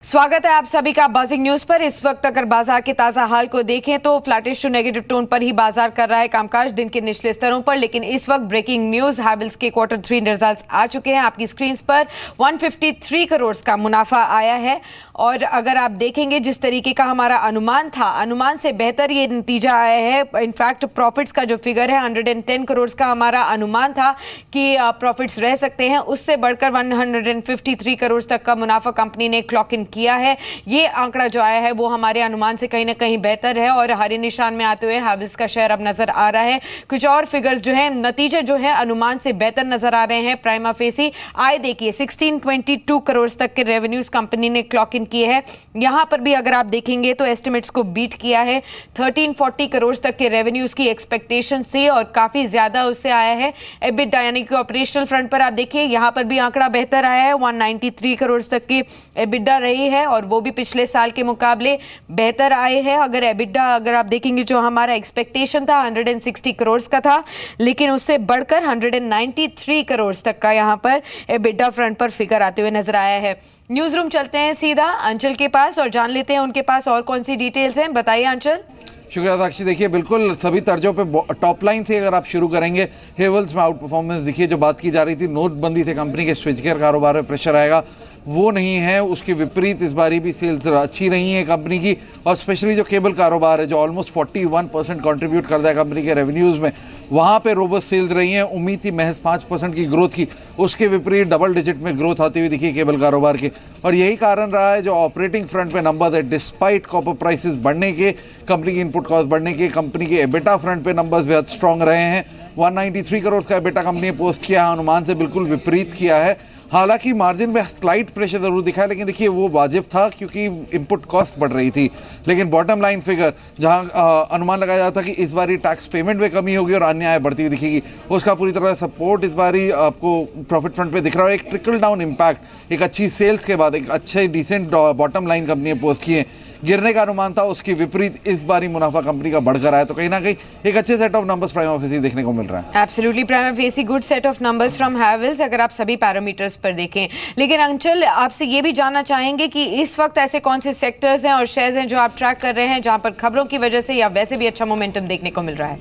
स्वागत है आप सभी का बजिंग न्यूज पर। इस वक्त अगर बाजार के ताजा हाल को देखें तो फ्लैटिश टू नेगेटिव टोन पर ही बाजार कर रहा है कामकाज दिन के निचले स्तरों पर। लेकिन इस वक्त ब्रेकिंग न्यूज, हैवेल्स के Q3 रिजल्ट्स आ चुके हैं आपकी स्क्रीन पर। 153 करोड़ का मुनाफा आया है और अगर आप देखेंगे जिस तरीके का हमारा अनुमान था, अनुमान से बेहतर ये नतीजा आया है। इनफैक्ट प्रॉफिट्स का जो फिगर है 110 करोड़ का हमारा अनुमान था कि प्रॉफिट्स रह सकते हैं, उससे बढ़कर 153 करोड़ तक का मुनाफा कंपनी ने क्लॉक इन किया है। ये आंकड़ा जो आया है वो हमारे अनुमान से कहीं ना कहीं बेहतर है और हरे निशान में आते हुए हैवेल्स का शेयर अब नजर आ रहा है। कुछ और फिगर्स जो है, नतीजे जो है अनुमान से बेहतर नजर आ रहे हैं। प्राइमा फेसी आय देखिए 1622 करोड़ तक के रेवेन्यूज कंपनी ने क्लॉक इन किए हैं। यहां पर भी अगर आप देखेंगे तो एस्टिमेट्स को बीट किया है। 1340 करोड़ तक के रेवेन्यूज की एक्सपेक्टेशन से और काफी ज्यादा उससे आया है। एबिटा यानी कि ऑपरेशनल फ्रंट पर आप देखिए यहां पर भी आंकड़ा बेहतर आया है। 193 करोड़ तक की एबिटा रही है और वो भी पिछले साल के मुकाबले बेहतर आए हैं। अगर एबिटा अगर आप देखेंगे जो हमारा एक्सपेक्टेशन था 160 करोड़ का था, लेकिन उससे बढ़कर 193 करोड़ तक का यहां पर एबिटा फ्रंट पर फिगर आते हुए नजर आया है। न्यूज रूम चलते हैं सीधा अंचल के पास और जान लेते हैं उनके पास और कौन सी डिटेल्स हैं। बताइए अंचल। शुक्रिया साक्षी। देखिए बिल्कुल सभी तर्जों पे टॉप लाइन से अगर आप शुरू करेंगे, हेवल्स में आउट परफॉर्मेंस देखिए, जो बात की जा रही थी नोटबंदी से कंपनी के स्विच गियर कारोबार में प्रेशर आएगा, वो नहीं है। उसके विपरीत इस बारी भी सेल्स अच्छी रही है कंपनी की, और स्पेशली जो केबल कारोबार है जो ऑलमोस्ट 41% कंट्रीब्यूट करता है कंपनी के रेवेन्यूज़ में, वहाँ पे रोबस्ट सेल्स रही हैं। उम्मीद थी महज 5% की ग्रोथ की, उसके विपरीत डबल डिजिट में ग्रोथ आती हुई दिखी केबल कारोबार के। और यही कारण रहा है जो ऑपरेटिंग फ्रंट पे नंबर्स है, डिस्पाइट कॉपर प्राइसेस बढ़ने के, कंपनी की इनपुट कॉस्ट बढ़ने के, कंपनी के एबिटा फ्रंट पे नंबर्स बेहद स्ट्रॉन्ग रहे हैं। 193 करोड़ का एबिटा कंपनी ने पोस्ट किया है, अनुमान से बिल्कुल विपरीत किया है। हालांकि मार्जिन में स्लाइट प्रेशर जरूर दिखा है, लेकिन देखिए वो वाजिब था क्योंकि इनपुट कॉस्ट बढ़ रही थी। लेकिन बॉटम लाइन फिगर जहां अनुमान लगाया जाता था कि इस बारी टैक्स पेमेंट में कमी होगी और अन्य आय बढ़ती हुई दिखेगी, उसका पूरी तरह सपोर्ट इस बारी आपको प्रॉफिट फ्रंट पे दिख रहा है। एक ट्रिकल डाउन इम्पैक्ट, एक अच्छी सेल्स के बाद एक अच्छे डिसेंट बॉटम लाइन कंपनी ने पोस्ट किए। गिरने का अनुमान था, उसके विपरीत इस बारी मुनाफा कंपनी का बढ़कर आया, तो कहीं ना कहीं एक अच्छे set of numbers prima facie देखने को मिल रहा है। Absolutely prima facie good set of numbers from Havells अगर आप सभी पैरामीटर्स पर देखें। लेकिन अंचल, आपसे ये भी जानना चाहेंगे कि इस वक्त ऐसे कौन से सेक्टर्स हैं और शेयर्स हैं जो आप ट्रैक कर रहे हैं जहां पर खबरों की वजह से या वैसे भी अच्छा मोमेंटम देखने को मिल रहा है?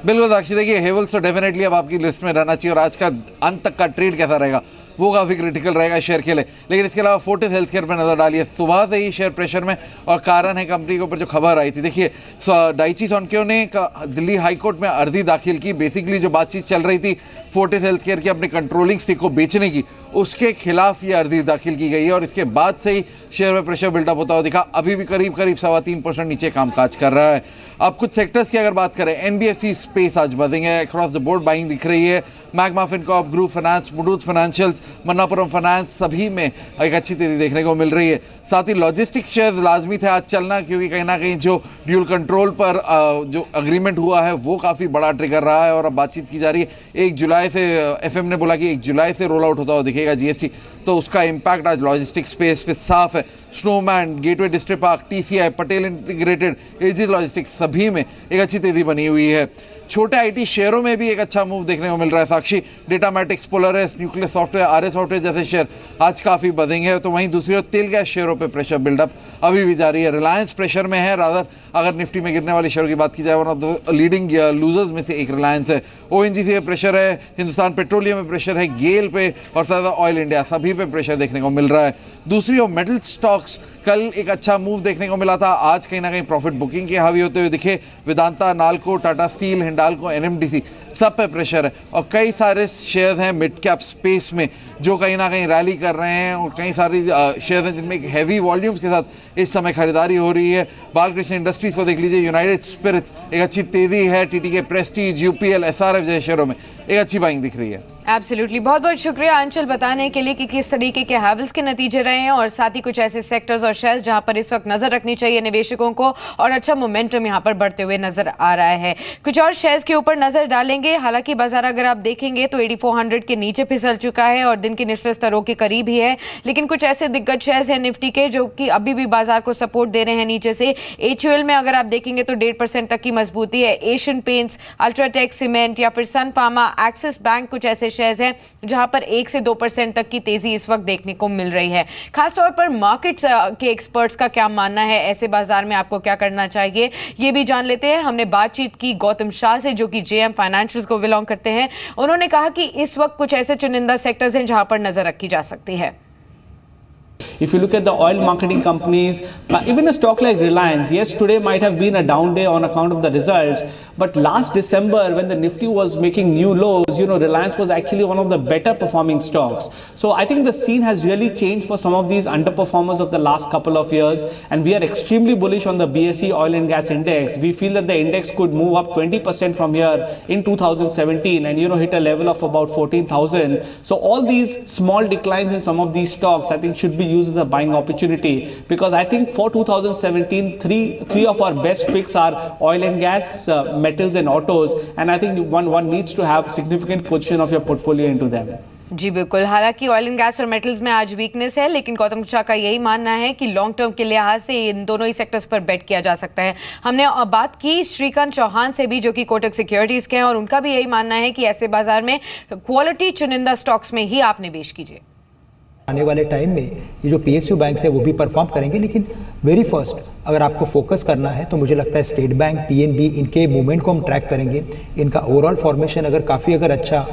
बिल्कुल साक्षी, देखिए हेवल्स तो डेफिनेटली अब आपकी लिस्ट में रहना चाहिए, और आज का अंत तक का ट्रेड कैसा रहेगा वो काफ़ी क्रिटिकल रहेगा शेयर के लिए। लेकिन इसके अलावा फोर्टिस हेल्थकेयर पर नजर डालिए, सुबह से ही शेयर प्रेशर में, और कारण है कंपनी के ऊपर जो खबर आई थी। देखिए डाइची सॉन्क्यो ने दिल्ली हाई कोर्ट में अर्जी दाखिल की। बेसिकली जो बातचीत चल रही थी फोर्टिस हेल्थकेयर की अपनी कंट्रोलिंग स्टेक को बेचने की, उसके खिलाफ ये अर्जी दाखिल की गई है, और इसके बाद से ही शेयर में प्रेशर बिल्डअप होता हुआ दिखा। अभी भी करीब 3.25% नीचे कामकाज कर रहा है। अब कुछ सेक्टर्स की अगर बात करें, एनबीएफसी स्पेस आज बजिंग है, अक्रॉस द बोर्ड बाइंग दिख रही है। Magma Fincorp, group finance, Muthoot financials, Manappuram finance, सभी में एक अच्छी तेजी देखने को मिल रही है। साथ ही लॉजिस्टिक शेयर्स लाजमी थे आज चलना, क्योंकि कहीं ना कहीं जो ड्यूल कंट्रोल पर जो अग्रीमेंट हुआ है वो काफ़ी बड़ा ट्रिगर रहा है, और अब बातचीत की जा रही है 1 जुलाई से, एफएम ने बोला कि 1 जुलाई से रोल आउट होता हुआ दिखेगा जीएसटी, तो उसका इम्पैक्ट आज लॉजिस्टिक स्पेस पे साफ है। Snowman, gateway district park, TCI, Patel integrated, Aegis logistics, सभी में एक अच्छी तेजी बनी हुई है। छोटे आईटी शेयरों में भी एक अच्छा मूव देखने को मिल रहा है साक्षी। डेटामैटिक्स, पोलरिस, न्यूक्लियस सॉफ्टवेयर, आरएस सॉफ्टवेयर जैसे शेयर आज काफ़ी बधिंग है। तो वहीं दूसरी ओर तेल गैस शेयरों पे प्रेशर बिल्डअप अभी भी जारी है। रिलायंस प्रेशर में है, रादर अगर निफ्टी में गिरने वाली शेयरों की बात की जाए, one of the leading losers में से एक रिलायंस है। ओएनजीसी पे प्रेशर है, हिंदुस्तान पेट्रोलियम में प्रेशर है, गेल पे और साथ ऑयल इंडिया, सभी पे प्रेशर देखने को मिल रहा है। दूसरी ओर मेटल स्टॉक्स, कल एक अच्छा मूव देखने को मिला था, आज कहीं ना कहीं प्रॉफिट बुकिंग के हावी होते हुए दिखे। वेदांता, नाल्को, टाटा स्टील, हिंडाल्को, एनएमडीसी, सब पे प्रेशर है। और कई सारे शेयर्स हैं मिड कैप स्पेस में जो कहीं ना कहीं रैली कर रहे हैं, और कई सारी शेयर्स हैं जिनमें हैवी वॉल्यूम्स के साथ इस समय खरीदारी हो रही है। बालकृष्ण इंडस्ट्रीज को देख लीजिए, यूनाइटेड स्पिरिट्स, एक अच्छी तेजी है। टीटीके प्रेस्टीज, यूपीएल, एसआरएफ जैसे शेयरों में एक अच्छी बाइंग दिख रही है। एब्सोल्युटली, बहुत बहुत शुक्रिया अंचल बताने के लिए कि किस तरीके के हैवेल्स के नतीजे रहे हैं, और साथ ही कुछ ऐसे सेक्टर्स और शेयर्स जहां पर इस वक्त नजर रखनी चाहिए निवेशकों को, और अच्छा मोमेंटम यहां पर बढ़ते हुए नजर आ रहा है। कुछ और शेयर्स के ऊपर नजर डालेंगे। हालांकि बाजार अगर आप देखेंगे तो 8400 के नीचे फिसल चुका है और दिन के निचले स्तरों के करीब ही है। लेकिन कुछ ऐसे दिग्गज शेयर्स हैं निफ्टी के जो कि अभी भी बाजार को सपोर्ट दे रहे हैं नीचे से। एचयूएल में अगर आप देखेंगे तो 1.5% तक की मजबूती है। एशियन पेंट्स, अल्ट्राटेक सीमेंट या फिर सन फार्मा, एक्सिस बैंक, कुछ ऐसे शेयर्स हैं जहां पर 1 से 2% तक की तेजी इस वक्त देखने को मिल रही है। खासतौर पर मार्केट के एक्सपर्ट्स का क्या मानना है, ऐसे बाजार में आपको क्या करना चाहिए, ये भी जान लेते हैं। हमने बातचीत की गौतम शाह से जो कि जेएम फाइनेंशियल्स को बिलोंग करते हैं। उन्होंने कहा कि इस वक्त कुछ ऐसे चुनिंदा सेक्टर्स हैं जहां पर नजर रखी जा सकती है। If you look at the oil marketing companies, even a stock like Reliance, yes, today might have been a down day on account of the results, but last December when the Nifty was making new lows, Reliance was actually one of the better performing stocks. So I think the scene has really changed for some of these underperformers of the last couple of years, and we are extremely bullish on the BSE Oil and Gas Index. We feel that the index could move up 20% from here in 2017 and hit a level of about 14,000. So all these small declines in some of these stocks I think should be used as a buying opportunity, because I think for 2017 three of our best picks are oil and gas, metals and autos, and I think one needs to have significant portion of your portfolio into them. जी बिल्कुल, हालांकि oil and gas और metals में आज weakness है, लेकिन गौतम शाह का यही मानना है कि लॉन्ग टर्म के लिहाज से इन दोनों ही सेक्टर्स पर बेट किया जा सकता है। हमने बात की श्रीकांत चौहान से भी, जो कि कोटक सिक्योरिटीज के हैं, और उनका भी यही मानना है कि ऐसे बाजार में क्वालिटी चुनिंदा स्टॉक्स में ही आप निवेश कीजिए। आने वाले टाइम में ये जो PSU बैंक्स है वो भी परफॉर्म करेंगे, लेकिन वेरी फर्स्ट अगर आपको फोकस करना है तो मुझे लगता है स्टेट बैंक, PNB, इनके मूवमेंट को हम ट्रैक करेंगे। इनका ओवरऑल फॉर्मेशन अगर अच्छा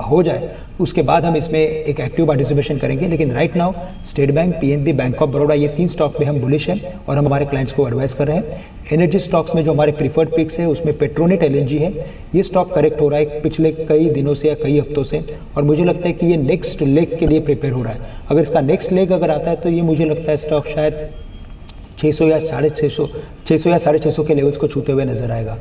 हो जाए उसके बाद हम इसमें एक एक्टिव पार्टिसिपेशन करेंगे, लेकिन right now state bank, PNB, bank of Baroda, ये 3 स्टॉक पे हम बुलिश हैं और हम हमारे क्लाइंट्स को एडवाइस कर रहे हैं। एनर्जी स्टॉक्स में जो हमारे प्रीफर्ड पिक्स है उसमें पेट्रोनेट LNG है, ये स्टॉक करेक्ट हो रहा है पिछले कई दिनों से या कई हफ्तों से, और मुझे लगता है कि ये नेक्स्ट लेग के लिए प्रिपेयर हो रहा है। अगर इसका नेक्स्ट लेग अगर आता है तो ये मुझे लगता है स्टॉक शायद 600 या 650 के लेवल्स को छूते हुए नजर आएगा।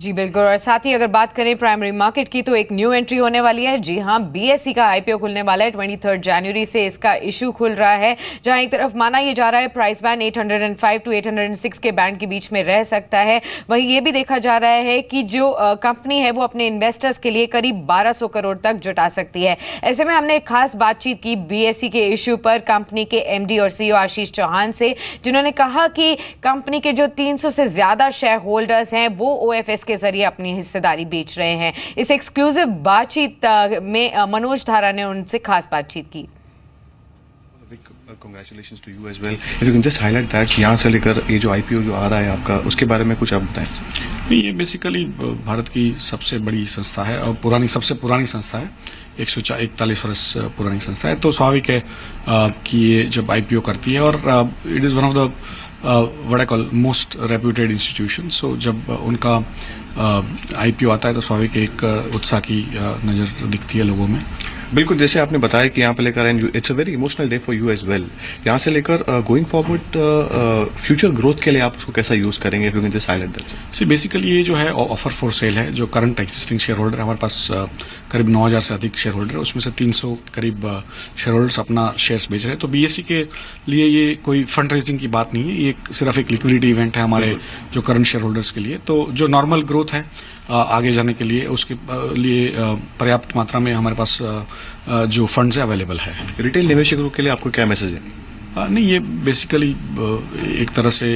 जी बिल्कुल, और साथ ही अगर बात करें प्राइमरी मार्केट की तो एक न्यू एंट्री होने वाली है। जी हाँ, BSE का IPO खुलने वाला है। 23 जनवरी से इसका इशू खुल रहा है, जहां एक तरफ माना यह जा रहा है प्राइस बैंड 805 टू 806 के बैंड के बीच में रह सकता है, वहीं ये भी देखा जा रहा है कि जो कंपनी है वो अपने इन्वेस्टर्स के लिए करीब 1200 करोड़ तक जुटा सकती है। ऐसे में हमने एक खास बातचीत की BSE के इशू पर कंपनी के MD और CEO आशीष चौहान से, जिन्होंने कहा कि कंपनी के जो 300 से ज्यादा शेयर होल्डर्स हैं वो OFS के जरिए अपनी हिस्सेदारी बेच रहे हैं। इस एक्सक्लूसिव बातचीत में मनोज धारा ने उनसे खास बातचीत की। Congratulations to you as well. If you can just highlight that, यहाँ से लेकर ये जो IPO जो आ रहा है आपका, उसके बारे में कुछ आप बताएं। नहीं, ये बेसिकली भारत की सबसे बड़ी संस्था है और सबसे पुरानी संस्था है। 141 वर्ष पुरानी संस्था है, तो स्वाभाविक है कि ये जब IPO करती है, और it is one of the what I call most reputed institution. So जब उनका IPO आता है तो स्वाभाविक एक उत्साह की नज़र दिखती है लोगों में। बिल्कुल, जैसे आपने बताया कि यहाँ पे लेकर it's a very emotional day for you as well. यहाँ से लेकर गोइंग फॉरवर्ड फ्यूचर ग्रोथ के लिए आप उसको कैसा यूज करेंगे, if you can just highlight that. See basically ये जो है ऑफर फॉर सेल है, जो करंट एग्जिस्टिंग शेयर होल्डर है, हमारे पास करीब 9000 से अधिक शेयर होल्डर है, उसमें से 300 करीब शेयर होल्डर्स अपना शेयर्स बेच रहे हैं। तो BSE के लिए ये कोई फंड रेजिंग की बात नहीं है, ये सिर्फ एक लिक्विडिटी इवेंट है हमारे जो करंट शेयर होल्डर्स के लिए। तो जो नॉर्मल ग्रोथ है आगे जाने के लिए, उसके लिए पर्याप्त मात्रा में हमारे पास जो फंड्स है अवेलेबल है। रिटेल निवेशकों के लिए आपको क्या मैसेज है? नहीं, ये बेसिकली एक तरह से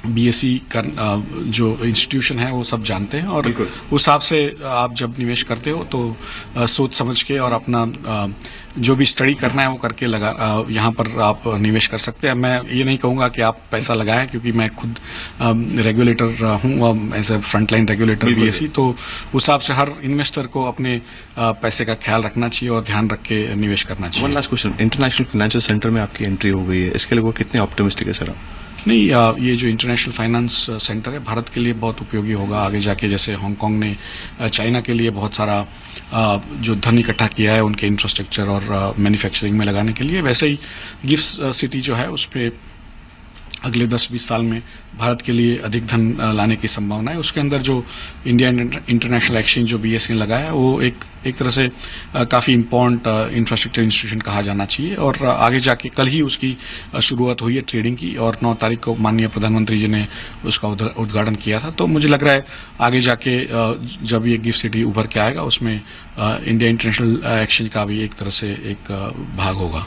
BSE का जो इंस्टीट्यूशन है वो सब जानते हैं, और उस हिसाब से आप जब निवेश करते हो तो सोच समझ के और अपना जो भी स्टडी करना है वो करके यहाँ पर आप निवेश कर सकते हैं। मैं ये नहीं कहूँगा कि आप पैसा लगाएं, क्योंकि मैं खुद रेगुलेटर हूँ, as a frontline regulator BSE, तो उस हिसाब से हर इन्वेस्टर को अपने पैसे का ख्याल रखना चाहिए और ध्यान रख के निवेश करना चाहिए। One last question, international financial centre में आपकी एंट्री हो गई है, इसके लिए वो कितने ऑप्टिमिस्टिक है सर? नहीं, ये जो इंटरनेशनल फाइनेंस सेंटर है भारत के लिए बहुत उपयोगी होगा आगे जाके। जैसे हांगकांग ने चाइना के लिए बहुत सारा जो धन इकट्ठा किया है उनके इंफ्रास्ट्रक्चर और मैन्युफैक्चरिंग में लगाने के लिए, वैसे ही गिफ्ट सिटी जो है उस पर अगले 10-20 साल में भारत के लिए अधिक धन लाने की संभावना है। उसके अंदर जो इंडिया इंटरनेशनल एक्सचेंज जो BSE ने लगाया है वो एक तरह से काफ़ी इम्पोर्टेंट इंफ्रास्ट्रक्चर इंस्टीट्यूशन कहा जाना चाहिए, और आगे जाके कल ही उसकी शुरुआत हुई है ट्रेडिंग की, और 9 तारीख को माननीय प्रधानमंत्री जी ने उसका उद्घाटन किया था। तो मुझे लग रहा है आगे जाके जब ये गिफ्ट सिटी उभर के आएगा उसमें इंडिया इंटरनेशनल एक्सचेंज का भी एक तरह से एक भाग होगा।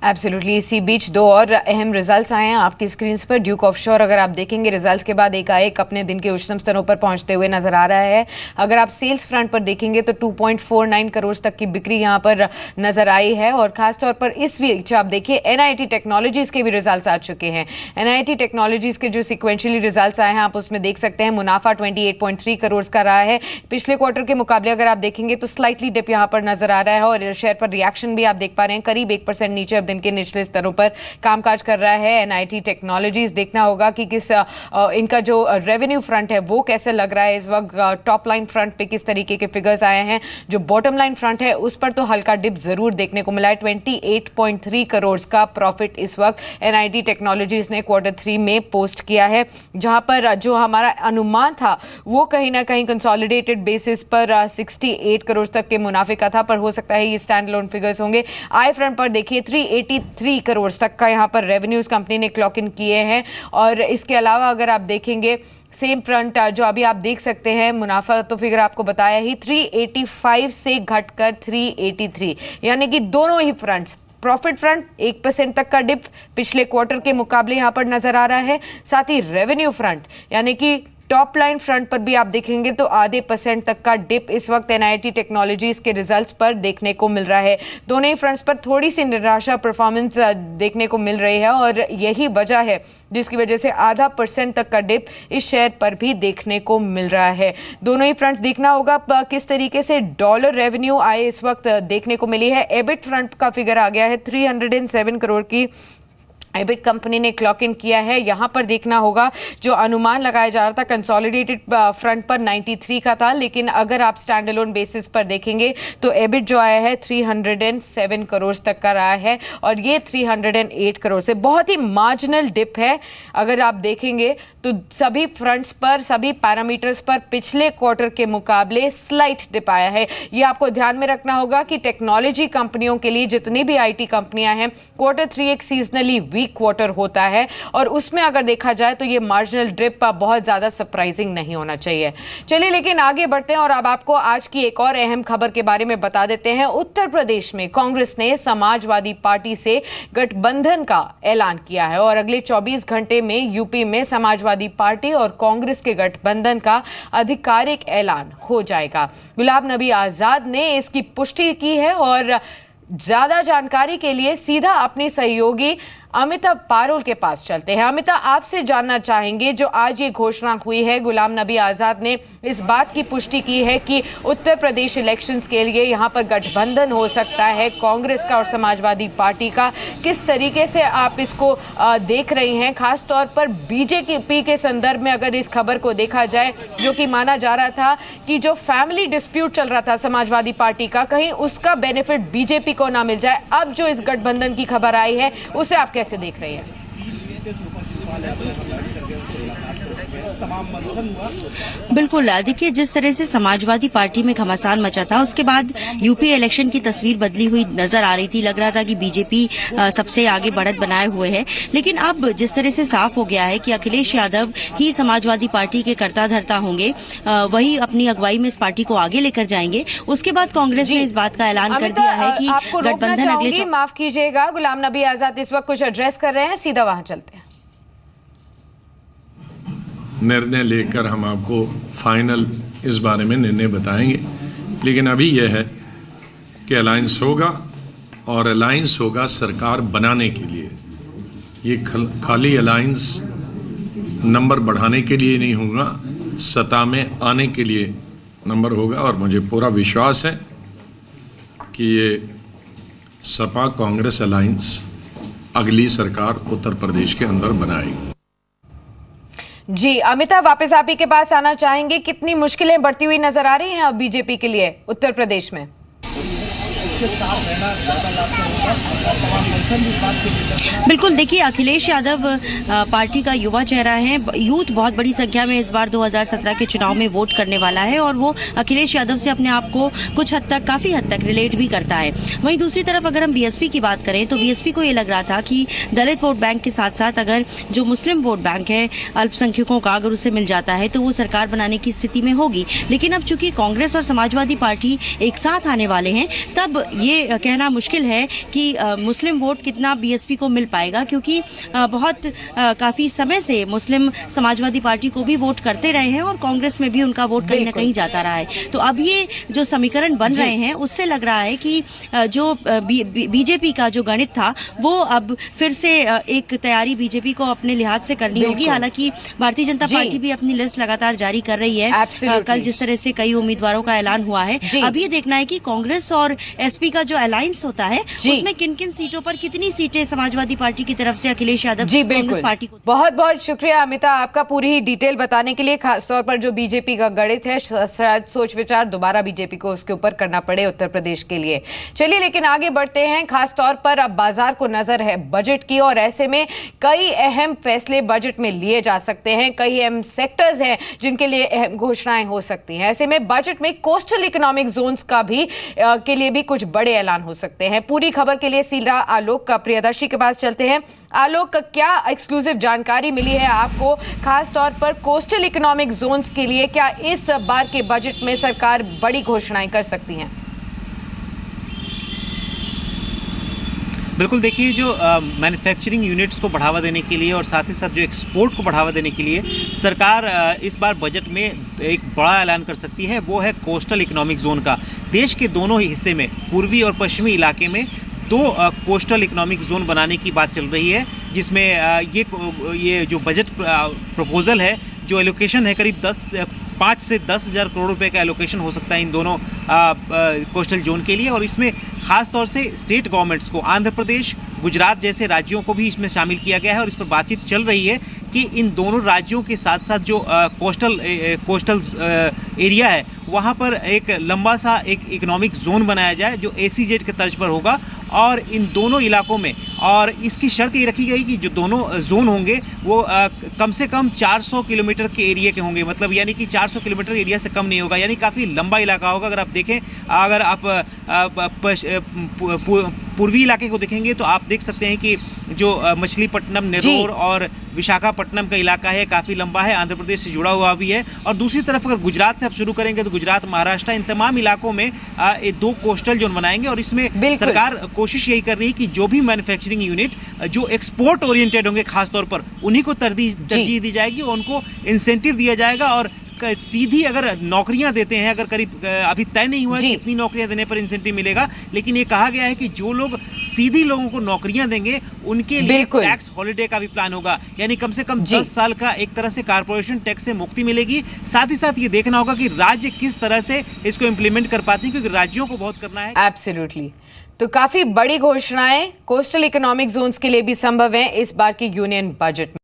एब्सोल्युटली। इसी बीच दो और अहम रिजल्ट्स आए हैं आपकी स्क्रीन पर। ड्यूक ऑफशोर अगर आप देखेंगे रिजल्ट्स के बाद एकाएक अपने दिन के उच्चतम स्तरों पर पहुंचते हुए नजर आ रहा है। अगर आप सेल्स फ्रंट पर देखेंगे तो 2.49 करोड़ तक की बिक्री यहां पर नजर आई है। और खासतौर पर इस बीच आप देखिए NIT टेक्नोलॉजीज के भी रिजल्ट्स आ चुके हैं। NIT टेक्नोलॉजीज के जो सिक्वेंशियली रिजल्ट्स आए हैं आप उसमें देख सकते हैं मुनाफा 28.3 करोड़ का रहा है। पिछले क्वार्टर के मुकाबले अगर आप देखेंगे तो स्लाइटली डिप यहां पर नजर आ रहा है और शेयर पर रिएक्शन भी आप देख पा रहे हैं, करीब 1% नीचे अब दिन के निचले स्तरों पर कामकाज कर रहा है NIT टेक्नोलॉजीज। देखना होगा कि किस इनका जो रेवेन्यू फ्रंट है वो कैसे लग रहा है इस वक्त। टॉप लाइन फ्रंट पे किस तरीके के फिगर्स आए हैं, जो बॉटम लाइन फ्रंट है उस पर तो हल्का डिप जरूर देखने को मिला है। 28.3 करोड़ का प्रॉफिट इस वक्त NIT टेक्नोलॉजीज ने Q3 में पोस्ट किया है, जहां पर जो हमारा अनुमान था वो कहीं ना कहीं कंसोलिडेटेड बेसिस पर 68 करोड़ तक के मुनाफे का था, पर हो सकता है ये स्टैंड लोन फिगर्स होंगे। आई फ्रंट पर देखिए 383 करोड़ तक का यहां पर रेवेन्यूज कंपनी ने क्लॉक इन किए हैं। और इसके अलावा अगर आप देखेंगे सेम फ्रंट जो अभी आप देख सकते हैं, मुनाफा तो फिगर आपको बताया ही 385 से घटकर 383, यानी कि दोनों ही फ्रंट्स प्रॉफिट फ्रंट 1% तक का डिप पिछले क्वार्टर के मुकाबले यहां पर नजर आ रहा है। साथ ही रेवेन्यू फ्रंट यानी कि टॉप लाइन फ्रंट पर भी आप देखेंगे तो आधे % तक का डिप इस वक्त NIT टेक्नोलॉजीज के रिजल्ट्स पर देखने को मिल रहा है। दोनों ही फ्रंट्स पर थोड़ी सी निराशा परफॉर्मेंस देखने को मिल रही है और यही वजह है जिसकी वजह से आधा % तक का डिप इस शेयर पर भी देखने को मिल रहा है। दोनों ही फ्रंट्स देखना होगा किस तरीके से डॉलर रेवेन्यू आए इस वक्त देखने को मिली है। एबिट फ्रंट का फिगर आ गया है 307 करोड़ की एबिट कंपनी ने क्लॉक इन किया है। यहां पर देखना होगा जो अनुमान लगाया जा रहा था कंसोलिडेटेड फ्रंट पर 93 का था, लेकिन अगर आप स्टैंड अलोन बेसिस पर देखेंगे तो एबिट जो आया है 307 करोड़ तक का रहा है और ये 308 करोड़ से बहुत ही मार्जिनल डिप है। अगर आप देखेंगे तो सभी फ्रंट्स पर सभी पैरामीटर्स पर पिछले क्वार्टर के मुकाबले स्लाइट डिप आया है। ये आपको ध्यान में रखना होगा कि टेक्नोलॉजी कंपनियों के लिए जितनी भी IT कंपनियां हैं Q3 एक सीजनली वीक क्वार्टर होता है और उसमें अगर देखा जाए तो ये मार्जिनल ड्रिप बहुत ज्यादा सरप्राइजिंग नहीं होना चाहिए। चलिए लेकिन आगे बढ़ते हैं और अब आपको आज की एक और अहम खबर के बारे में बता देते हैं। उत्तर प्रदेश में कांग्रेस ने समाजवादी पार्टी से गठबंधन का ऐलान किया है और अगले 24 घंटे में यूपी में समाजवादी पार्टी और कांग्रेस के गठबंधन का आधिकारिक ऐलान हो जाएगा। गुलाम नबी आजाद ने इसकी पुष्टि की है और ज्यादा जानकारी के लिए सीधा अपनी सहयोगी अमिता पारुल के पास चलते हैं। अमिता, आपसे जानना चाहेंगे जो आज ये घोषणा हुई है, गुलाम नबी आजाद ने इस बात की पुष्टि की है कि उत्तर प्रदेश इलेक्शंस के लिए यहाँ पर गठबंधन हो सकता है कांग्रेस का और समाजवादी पार्टी का। किस तरीके से आप इसको देख रही हैं, खास तौर पर बीजेपी के संदर्भ में अगर इस खबर को देखा जाए, जो कि माना जा रहा था कि जो फैमिली डिस्प्यूट चल रहा था समाजवादी पार्टी का, कहीं उसका बेनिफिट बीजेपी को ना मिल जाए। अब जो इस गठबंधन की खबर आई है उसे आप कैसे देख रही हैं? बिल्कुल, देखिए जिस तरह से समाजवादी पार्टी में घमासान मचा था उसके बाद यूपी इलेक्शन की तस्वीर बदली हुई नजर आ रही थी। लग रहा था कि बीजेपी सबसे आगे बढ़त बनाए हुए है, लेकिन अब जिस तरह से साफ हो गया है कि अखिलेश यादव ही समाजवादी पार्टी के कर्ता धर्ता होंगे, वही अपनी अगुवाई में इस पार्टी को आगे लेकर जाएंगे। उसके बाद कांग्रेस ने इस बात का ऐलान कर दिया है कि गठबंधन अगले माफ कीजिएगा, गुलाम नबी आजाद इस वक्त कुछ एड्रेस कर रहे हैं, सीधा वहां चलते हैं। निर्णय लेकर हम आपको फाइनल इस बारे में निर्णय बताएंगे, लेकिन अभी यह है कि अलायंस होगा और अलायंस होगा सरकार बनाने के लिए। ये खाली अलायंस नंबर बढ़ाने के लिए नहीं होगा, सत्ता में आने के लिए नंबर होगा। और मुझे पूरा विश्वास है कि ये सपा कांग्रेस अलायंस अगली सरकार उत्तर प्रदेश के अंदर बनाएगी। जी अमिताभ, वापस आप ही के पास आना चाहेंगे, कितनी मुश्किलें बढ़ती हुई नजर आ रही हैं अब बीजेपी के लिए उत्तर प्रदेश में? बिल्कुल, देखिए अखिलेश यादव पार्टी का युवा चेहरा है। यूथ बहुत बड़ी संख्या में इस बार 2017 के चुनाव में वोट करने वाला है और वो अखिलेश यादव से अपने आप को कुछ हद तक, काफ़ी हद तक रिलेट भी करता है। वहीं दूसरी तरफ अगर हम बीएसपी की बात करें तो बीएसपी को ये लग रहा था कि दलित वोट बैंक के साथ साथ अगर जो मुस्लिम वोट बैंक है अल्पसंख्यकों का, अगर उससे मिल जाता है तो वो सरकार बनाने की स्थिति में होगी। लेकिन अब चूंकि कांग्रेस और समाजवादी पार्टी एक साथ आने वाले हैं, तब ये कहना मुश्किल है कि मुस्लिम वोट कितना बीएसपी को मिल पाएगा, क्योंकि काफ़ी समय से मुस्लिम समाजवादी पार्टी को भी वोट करते रहे हैं और कांग्रेस में भी उनका वोट कहीं ना कहीं जाता रहा है। तो अब ये जो समीकरण बन रहे हैं उससे लग रहा है कि जो बीजेपी का जो गणित था वो अब फिर से एक तैयारी बीजेपी को अपने लिहाज से करनी होगी। हालांकि भारतीय जनता पार्टी भी अपनी लिस्ट लगातार जारी कर रही है। कल जिस तरह से कई उम्मीदवारों का ऐलान हुआ है, अब ये देखना है कि कांग्रेस और एसपी का जो अलायंस होता है उसमें किन किन सीटों पर कितनी सीटें समाजवादी पार्टी की तरफ से अखिलेश यादव कांग्रेस पार्टी को। बहुत बहुत शुक्रिया अमिता आपका पूरी डिटेल बताने के लिए, खासतौर पर जो बीजेपी का गणित है, शायद सोच विचार दोबारा बीजेपी को उसके ऊपर करना पड़े उत्तर प्रदेश के लिए। चलिए लेकिन आगे बढ़ते हैं। खासतौर पर अब बाजार को नजर है बजट की, और ऐसे में कई अहम फैसले बजट में लिए जा सकते हैं। कई अहम सेक्टर्स हैं जिनके लिए अहम घोषणाएं हो सकती हैं। ऐसे में बजट में कोस्टल इकोनॉमिक जोन्स का भी के लिए भी कुछ बड़े ऐलान हो सकते हैं। पूरी खबर के लिए सीधा आलोक का प्रियदर्शी के पास चलते हैं। आलोक, क्या एक्सक्लूसिव जानकारी मिली है आपको, खास तौर पर कोस्टल इकोनॉमिक जोन्स के लिए? क्या इस बार के बजट में सरकार बड़ी घोषणाएं कर सकती हैं? बिल्कुल, देखिए जो मैन्युफैक्चरिंग यूनिट्स को बढ़ावा देने के लिए और साथ ही साथ जो एक्सपोर्ट को बढ़ावा देने के लिए सरकार इस बार बजट में एक बड़ा ऐलान कर सकती है, वो है कोस्टल इकोनॉमिक जोन का। देश के दोनों ही हिस्से में, पूर्वी और पश्चिमी इलाके में, दो कोस्टल इकोनॉमिक जोन बनाने की बात चल रही है, जिसमें ये जो बजट प्रपोजल है, जो एलोकेशन है करीब 5 से 10 हज़ार करोड़ रुपए का एलोकेशन हो सकता है इन दोनों कोस्टल जोन के लिए। और इसमें खास तौर से स्टेट गवर्नमेंट्स को, आंध्र प्रदेश, गुजरात जैसे राज्यों को भी इसमें शामिल किया गया है। और इस पर बातचीत चल रही है कि इन दोनों राज्यों के साथ साथ जो कोस्टल एरिया है वहाँ पर एक लंबा सा एक इकोनॉमिक जोन बनाया जाए जो ACZ के तर्ज पर होगा, और इन दोनों इलाकों में, और इसकी शर्त ये रखी गई कि जो दोनों जोन होंगे वो कम से कम 400 किलोमीटर के एरिया के होंगे, मतलब यानी कि 400 किलोमीटर एरिया से कम नहीं होगा, यानी काफ़ी लंबा इलाका होगा। अगर आप देखें, अगर आप पूर्वी इलाके को देखेंगे तो आप देख सकते हैं कि जो मछलीपट्टनम, नेरोर और विशाखापट्टनम का इलाका है काफ़ी लंबा है, आंध्र प्रदेश से जुड़ा हुआ भी है। और दूसरी तरफ अगर गुजरात से आप शुरू करेंगे तो गुजरात, महाराष्ट्र, इन तमाम इलाकों में 2 कोस्टल जोन बनाएंगे। और इसमें सरकार कोशिश यही कर रही है कि जो भी मैन्युफैक्चरिंग यूनिट जो एक्सपोर्ट ओरिएंटेड होंगे खासतौर पर, उन्हीं को तरजीह दी जाएगी, उनको इंसेंटिव दिया जाएगा। और सीधी अगर नौकरियां देते हैं, अगर करीब अभी तय नहीं हुआ है कितनी नौकरियां देने पर इंसेंटिव मिलेगा, लेकिन ये कहा गया है कि जो लोग सीधी लोगों को नौकरियां देंगे उनके लिए टैक्स हॉलिडे का भी प्लान होगा, यानी कम से कम 10 साल का एक तरह से कारपोरेशन टैक्स से मुक्ति मिलेगी। साथ ही साथ ये देखना होगा कि राज्य किस तरह से इसको इम्प्लीमेंट कर पाते हैं, क्योंकि राज्यों को बहुत करना है। एब्सोल्युटली। तो काफी बड़ी घोषणाएं कोस्टल इकोनॉमिक जोन्स के लिए भी संभव है इस बार के यूनियन बजट में।